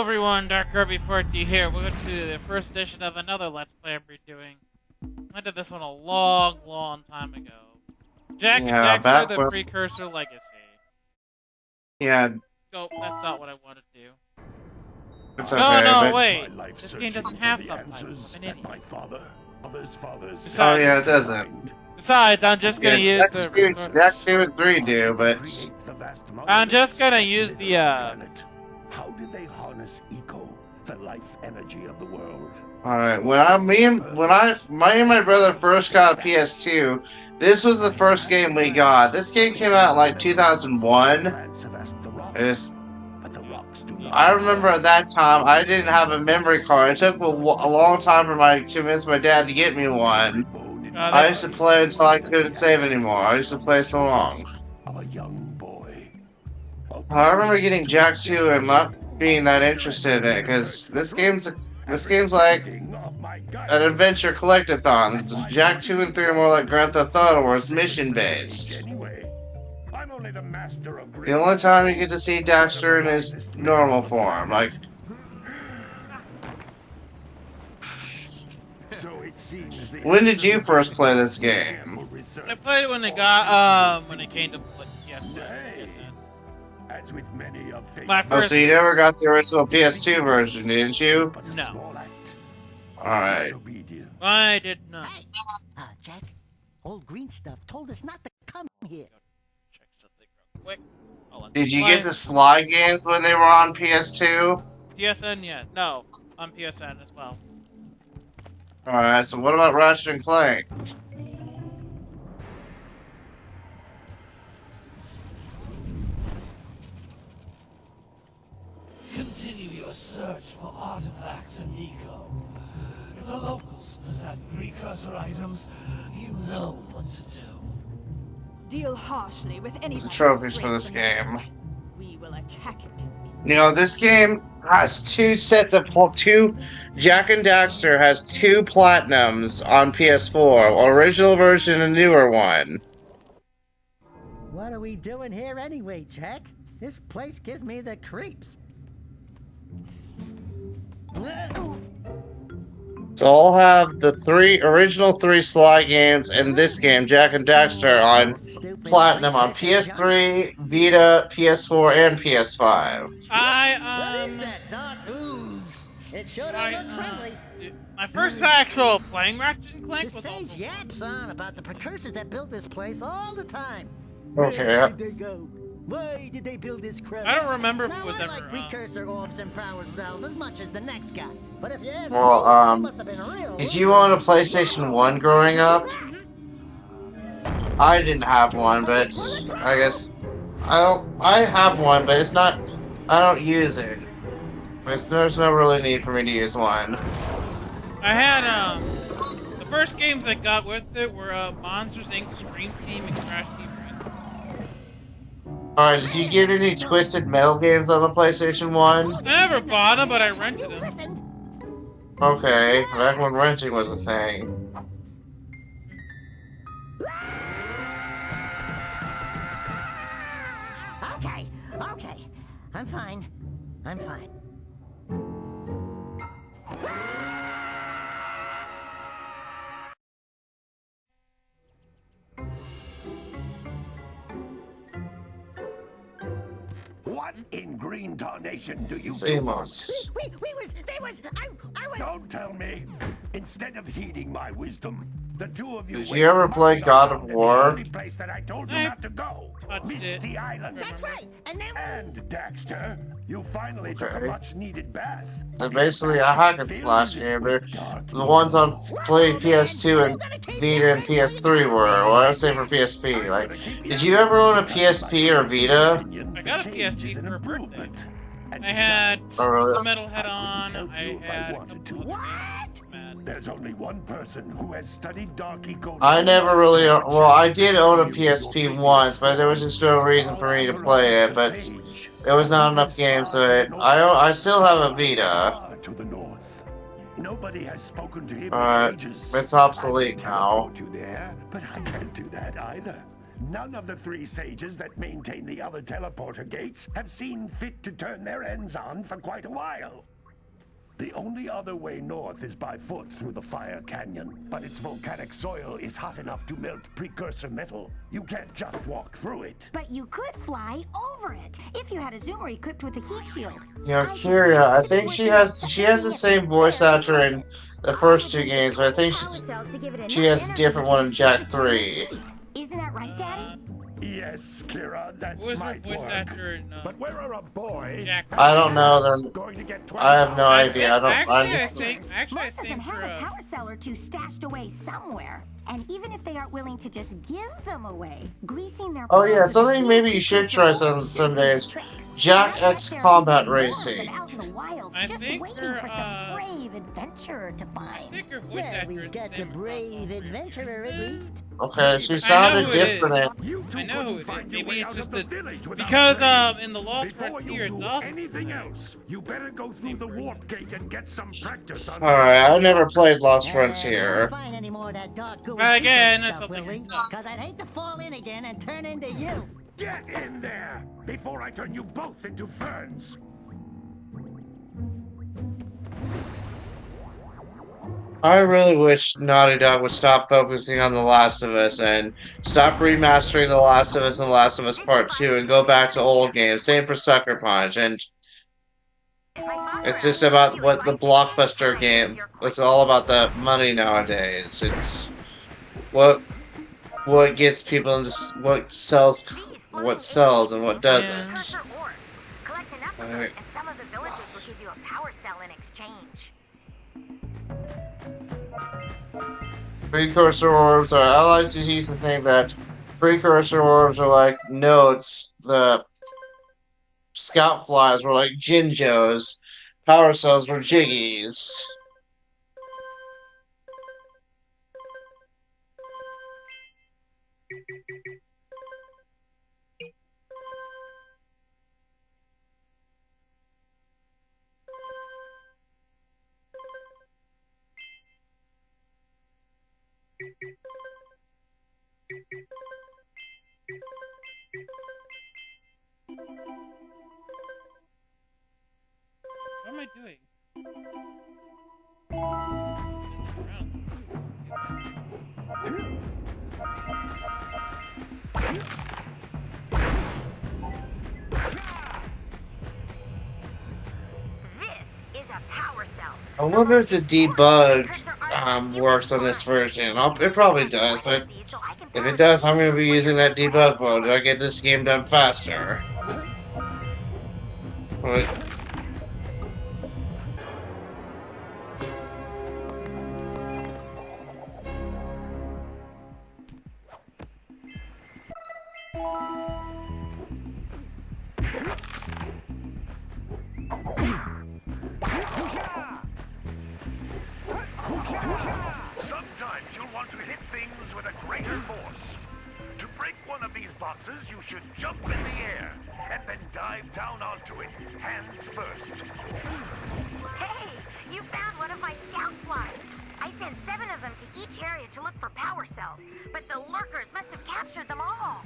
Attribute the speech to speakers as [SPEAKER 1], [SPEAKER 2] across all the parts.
[SPEAKER 1] everyone, Dark Kirby 40 here. We're going to do the first edition of another Let's Play I'm redoing. I did this one a long time ago. Jak and Daxter, the Precursor Legacy.
[SPEAKER 2] Yeah.
[SPEAKER 1] Oh, that's not what I wanted to do.
[SPEAKER 2] It's okay,
[SPEAKER 1] no, wait. This game doesn't have subtitles. I'm an idiot.
[SPEAKER 2] Besides, oh yeah, it doesn't.
[SPEAKER 1] Besides, I'm just gonna use the...
[SPEAKER 2] Jak 2 and 3 do, but...
[SPEAKER 1] I'm just gonna use the,
[SPEAKER 3] How did they harness eco, the life energy of the world?
[SPEAKER 2] Alright, me and my brother first got a PS2, this was the first game we got. This game came out in like 2001. I remember at that time, I didn't have a memory card. It took a long time for to convince my dad to get me one. I used to play until I couldn't save anymore. I used to play so long. I remember getting Jak 2 and not being that interested in it, because this game's like an adventure collectathon. Jak 2 and 3 are more like Grand Theft Auto, where it's mission-based. The only time you get to see Daxter in his normal form, like... When did you first play this game?
[SPEAKER 1] I played it when it came to PSN.
[SPEAKER 2] Oh, so you never got the original PS2 version, didn't you?
[SPEAKER 1] No.
[SPEAKER 2] Alright.
[SPEAKER 1] I did not.
[SPEAKER 4] Hey, Jak, old green stuff told us not to come here.
[SPEAKER 1] Check something real quick.
[SPEAKER 2] Did you get the Sly games when they were on PS2?
[SPEAKER 1] PSN, yeah. No, on PSN as well.
[SPEAKER 2] Alright, so what about Ratchet and Clank?
[SPEAKER 5] Continue your search for artifacts and eco. If the locals possess precursor items, you know what to do.
[SPEAKER 6] Deal harshly with any
[SPEAKER 2] trophies for this game.
[SPEAKER 6] We will attack it.
[SPEAKER 2] You know, this game has two sets of Jak and Daxter has 2 platinums on PS4, original version and newer one.
[SPEAKER 4] What are we doing here anyway, Jak? This place gives me the creeps.
[SPEAKER 2] So I'll have the original 3 Sly games and this game, Jak and Daxter, on platinum on PS3, Vita, PS4, and PS5.
[SPEAKER 4] What is that dark ooze? It sure don't look friendly.
[SPEAKER 1] My first actual playing Ratchet and Clank
[SPEAKER 4] The
[SPEAKER 1] was
[SPEAKER 4] sage yaps on about the precursors that built this place all the time.
[SPEAKER 2] Okay.
[SPEAKER 4] Where did they go? Why did they build this crap?
[SPEAKER 1] I don't remember if it was
[SPEAKER 4] I
[SPEAKER 1] ever
[SPEAKER 4] like precursor orbs and power cells as much as the next guy. But if you ask
[SPEAKER 2] well,
[SPEAKER 4] me, must have been a real
[SPEAKER 2] did you own a PlayStation 1 growing up? I didn't have one, but I guess I have one, but it's not. I don't use it. There's no really need for me to use one.
[SPEAKER 1] I had the first games I got with it were Monsters Inc., Scream Team, and Crash Team Racing.
[SPEAKER 2] Alright, did you get any Twisted Metal games on the PlayStation 1?
[SPEAKER 1] I never bought them, but I rented them.
[SPEAKER 2] Okay, back when renting was a thing.
[SPEAKER 4] Okay. I'm fine.
[SPEAKER 3] What in green tarnation do you
[SPEAKER 2] Samos.
[SPEAKER 4] They was.
[SPEAKER 3] Don't tell me! Instead of heeding my wisdom, the two of you...
[SPEAKER 2] Did you ever play God of War?
[SPEAKER 3] The only place that I told you not to go. Misty Island.
[SPEAKER 4] That's right.
[SPEAKER 3] And Daxter, you finally took a much-needed bath.
[SPEAKER 2] So basically a hack and slash game. The ones on PS2 and Vita and PS3 were. Well, I would say for PSP. Like, did you ever own a PSP or Vita?
[SPEAKER 1] I got a PSP for a birthday. I had
[SPEAKER 2] really?
[SPEAKER 1] the metal head on. I had.
[SPEAKER 3] There's only one person who has studied dark eco.
[SPEAKER 2] I never really. Well, I did own a PSP once, but there was just no reason for me to play it. But there was not enough games, so I still have a Vita.
[SPEAKER 3] To the north. Nobody has spoken to him
[SPEAKER 2] in ages. It's obsolete now.
[SPEAKER 3] You there, but I can't do that either. None of the 3 sages that maintain the other teleporter gates have seen fit to turn their ends on for quite a while. The only other way north is by foot through the Fire Canyon, but its volcanic soil is hot enough to melt precursor metal. You can't just walk through it.
[SPEAKER 7] But you could fly over it if you had a zoomer equipped with a heat shield.
[SPEAKER 2] Yeah, Kyria, I think she has the same voice actor in the first 2 games, but I think she has a different one in Jak 3.
[SPEAKER 7] Isn't that right, Daddy?
[SPEAKER 3] Yes, Kira, that
[SPEAKER 1] Who was the
[SPEAKER 3] might
[SPEAKER 1] voice
[SPEAKER 3] work.
[SPEAKER 1] actor in
[SPEAKER 3] But where are a boy?
[SPEAKER 1] Jak?
[SPEAKER 2] I don't know then.
[SPEAKER 3] Going to get
[SPEAKER 2] I have no idea. I don't.
[SPEAKER 1] Actually, I
[SPEAKER 7] Most of them
[SPEAKER 1] think
[SPEAKER 7] have
[SPEAKER 1] for,
[SPEAKER 7] a power cell or 2 stashed away somewhere. And even if they aren't willing to just give them away, greasing their
[SPEAKER 2] Oh yeah, something maybe you should try some days. Jak X Combat Racing.
[SPEAKER 1] I think her,
[SPEAKER 7] adventurer to find.
[SPEAKER 1] I think her voice
[SPEAKER 4] Well,
[SPEAKER 1] actor
[SPEAKER 4] we
[SPEAKER 1] is the
[SPEAKER 4] got the
[SPEAKER 1] same
[SPEAKER 4] brave
[SPEAKER 1] across all
[SPEAKER 4] adventurer at least.
[SPEAKER 2] Okay, she
[SPEAKER 1] I know
[SPEAKER 2] sounded
[SPEAKER 1] who it
[SPEAKER 2] different.
[SPEAKER 1] I know who it is.
[SPEAKER 3] Find your
[SPEAKER 1] Maybe
[SPEAKER 3] way
[SPEAKER 1] it's
[SPEAKER 3] out
[SPEAKER 1] just
[SPEAKER 3] of the
[SPEAKER 1] that
[SPEAKER 3] village without
[SPEAKER 1] because
[SPEAKER 3] training.
[SPEAKER 1] in the Lost
[SPEAKER 3] Before
[SPEAKER 1] Frontier,
[SPEAKER 3] you
[SPEAKER 1] it's
[SPEAKER 3] do
[SPEAKER 1] awesome.
[SPEAKER 3] anything else, you better go through the warp gate and get some practice on.
[SPEAKER 2] Alright, I've never played Lost Frontier.
[SPEAKER 4] Won't find any more of that dark gooey
[SPEAKER 1] Well, again,
[SPEAKER 4] secret
[SPEAKER 1] that's
[SPEAKER 4] stuff, will
[SPEAKER 1] something
[SPEAKER 4] we?
[SPEAKER 1] else.
[SPEAKER 4] 'Cause I'd hate to fall in again and turn into you.
[SPEAKER 3] Get in there before I turn you both into ferns.
[SPEAKER 2] I really wish Naughty Dog would stop focusing on The Last of Us and stop remastering The Last of Us and The Last of Us Part 2 and go back to old games. Same for Sucker Punch. And it's just about what the blockbuster game. It's all about the money nowadays. It's what gets people into what sells and what doesn't. Alright.
[SPEAKER 7] And some of the villages will give you a power cell in exchange.
[SPEAKER 2] Precursor orbs are. I like to use to think that precursor orbs are like notes. The scout flies were like Jinjos. Power cells were Jiggies.
[SPEAKER 1] What am I doing?
[SPEAKER 7] This is a power cell.
[SPEAKER 2] I wonder if the debug works on this version. It probably does, but if it does, I'm going to be using that debug mode to get this game done faster. But
[SPEAKER 3] Sometimes you'll want to hit things with a greater force. To break one of these boxes, you should jump in the air and then dive down onto it, hands first.
[SPEAKER 7] Hey, you found one of my scout flies. I sent 7 of them to each area to look for power cells, but the lurkers must have captured them all.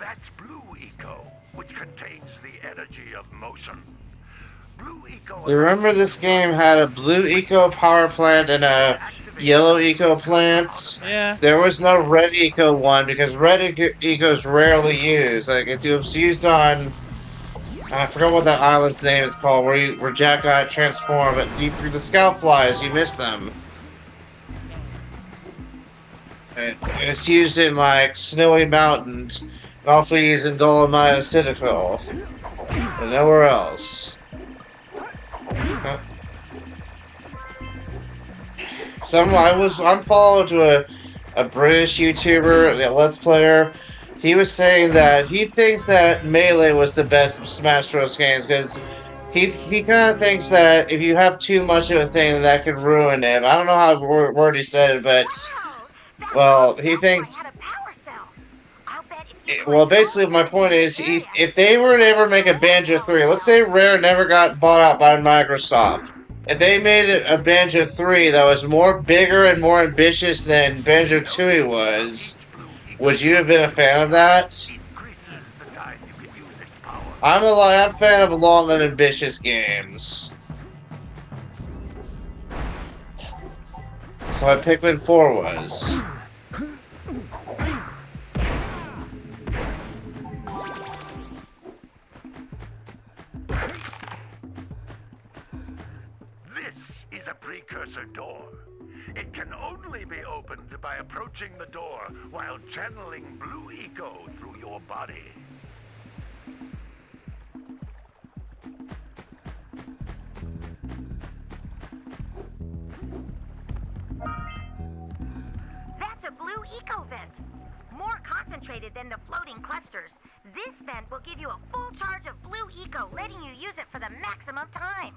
[SPEAKER 3] That's blue eco, which contains the energy of motion. Blue eco.
[SPEAKER 2] you remember this game had a blue eco power plant and a yellow eco plant?
[SPEAKER 1] Yeah.
[SPEAKER 2] There was no red eco one because red eco is rarely used. Like it was used on. I forgot what that island's name is called, where Jack got transformed. But for the scout flies, you missed them. It's used in like Snowy Mountains, and also used in Dolomite Citadel, but nowhere else. I'm following to a British YouTuber, a Let's Player. He was saying that he thinks that Melee was the best Smash Bros. Games because he kind of thinks that if you have too much of a thing, that could ruin it. I don't know how word he said it, but well, he thinks. Well, basically, my point is, if they were to ever make a Banjo 3, let's say Rare never got bought out by Microsoft. If they made a Banjo 3 that was more bigger and more ambitious than Banjo 2 was, Would you have been a fan of that? I'm a fan of long and ambitious games. So what Pikmin 4 was.
[SPEAKER 3] This is a precursor door. It can only be opened by approaching the door while channeling blue eco through your body.
[SPEAKER 7] That's a blue eco vent. More concentrated than the floating clusters. This vent will give you a full charge of blue eco, letting you use it for the maximum time.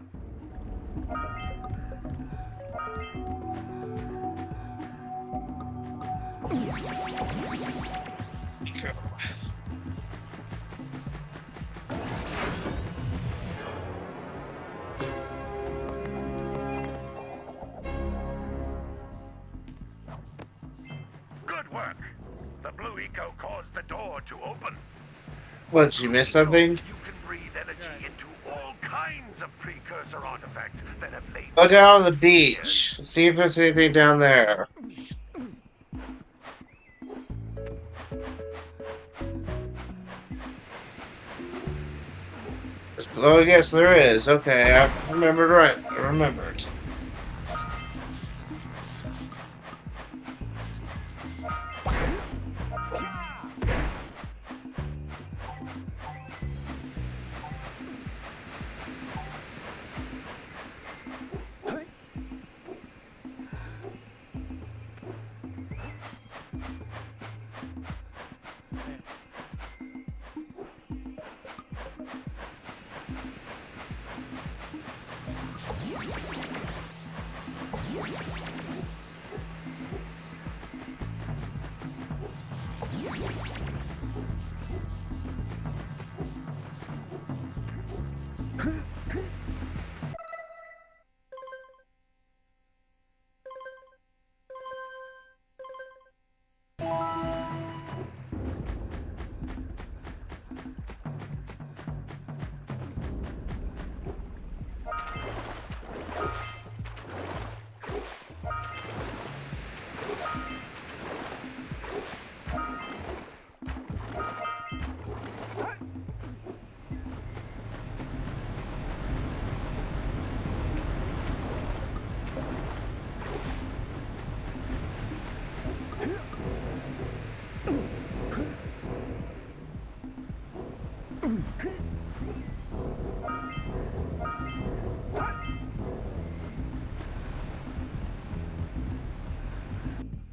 [SPEAKER 3] Good work. The blue eco caused the door to open.
[SPEAKER 2] What, did you miss something?
[SPEAKER 3] You can breathe energy into all kinds of precursor artifacts that have laid.
[SPEAKER 2] Go down on the beach. See if there's anything down there. Oh, yes, there is. Okay, I remembered right. I remembered.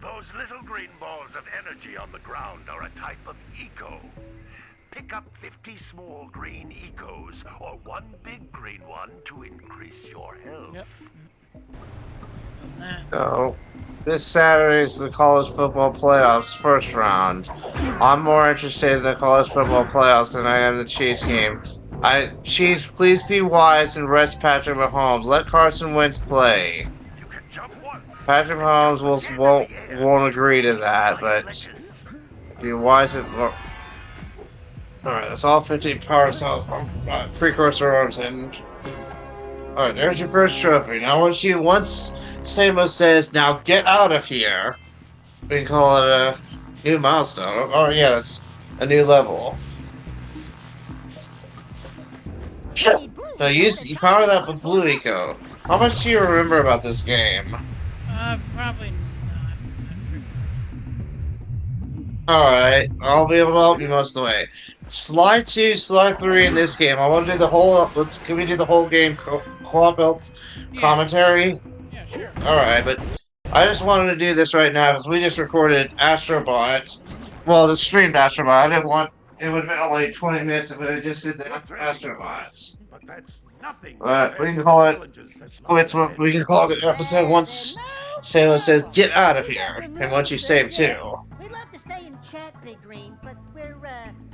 [SPEAKER 3] Those little green balls of energy on the ground are a type of eco. Pick up 50 small green ecos, or one big green one to increase your health.
[SPEAKER 1] Yep.
[SPEAKER 2] So, this Saturday is the college football playoffs first round. I'm more interested in the college football playoffs than I am the Chiefs game. Chiefs, please be wise and rest Patrick Mahomes. Let Carson Wentz play.
[SPEAKER 3] You can jump once.
[SPEAKER 2] Patrick Mahomes won't agree to that, but be wise and. Alright, that's all 15 power cell precursor arms in. Alright, there's your first trophy. Now once Samos says, now get out of here, we can call it a new milestone. Oh yeah, that's a new level. So you power that with Blue Eco. How much do you remember about this game?
[SPEAKER 1] Probably not.
[SPEAKER 2] Alright, I'll be able to help you most of the way. Slide 2, Slide 3 in this game. I want to do the whole. Can we do the whole game co-op commentary?
[SPEAKER 1] Yeah, sure.
[SPEAKER 2] Alright, but I just wanted to do this right now because we just recorded Astrobot. Well, the streamed Astrobot. I didn't want. It would have been only 20 minutes if I just did the Astrobot.
[SPEAKER 3] But that's nothing.
[SPEAKER 2] We can call it. We can call it episode once Samos says, "Get out of here," and once you save too.
[SPEAKER 4] We'd love to stay and chat, Big Green, but we're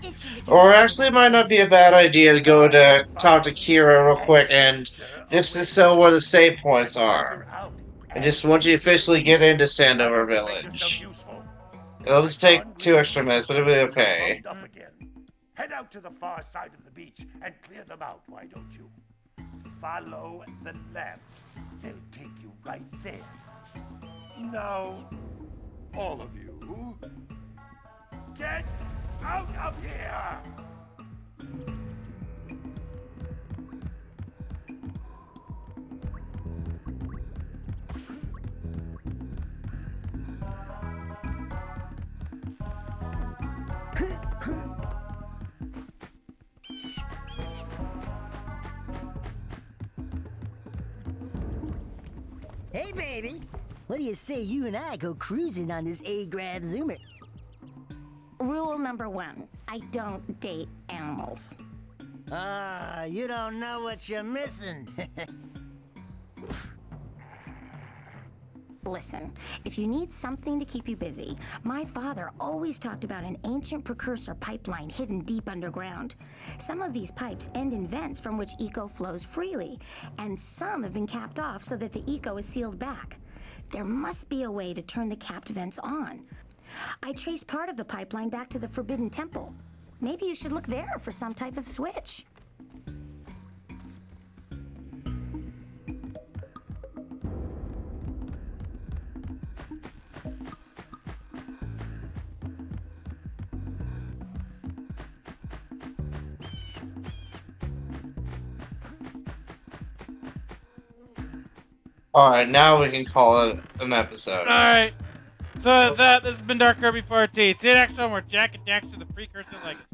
[SPEAKER 4] itching to get
[SPEAKER 2] Or actually, it might not be a bad idea to go to talk to Kira real quick and just to know where the save points are. I just want you to officially get into Sandover Village. It'll just take 2 extra minutes, but it'll be okay.
[SPEAKER 3] Up again. Head out to the far side of the beach and clear them out, why don't you? Follow the lamps. They'll take you right there. Now, all of you, get out of here!
[SPEAKER 4] Hey, baby. What do you say you and I go cruising on this A-Grav Zoomer?
[SPEAKER 7] Rule number 1, I don't date animals.
[SPEAKER 4] Ah, you don't know what you're missing.
[SPEAKER 7] Listen, if you need something to keep you busy, my father always talked about an ancient Precursor pipeline hidden deep underground. Some of these pipes end in vents from which eco flows freely, and some have been capped off so that the eco is sealed back. There must be a way to turn the capped vents on. I traced part of the pipeline back to the Forbidden Temple. Maybe you should look there for some type of switch.
[SPEAKER 2] Alright, now we can call it an episode.
[SPEAKER 1] Alright. So this has been Dark Kirby 4T. See you next time where Jak and Daxter the Precursor Legacy.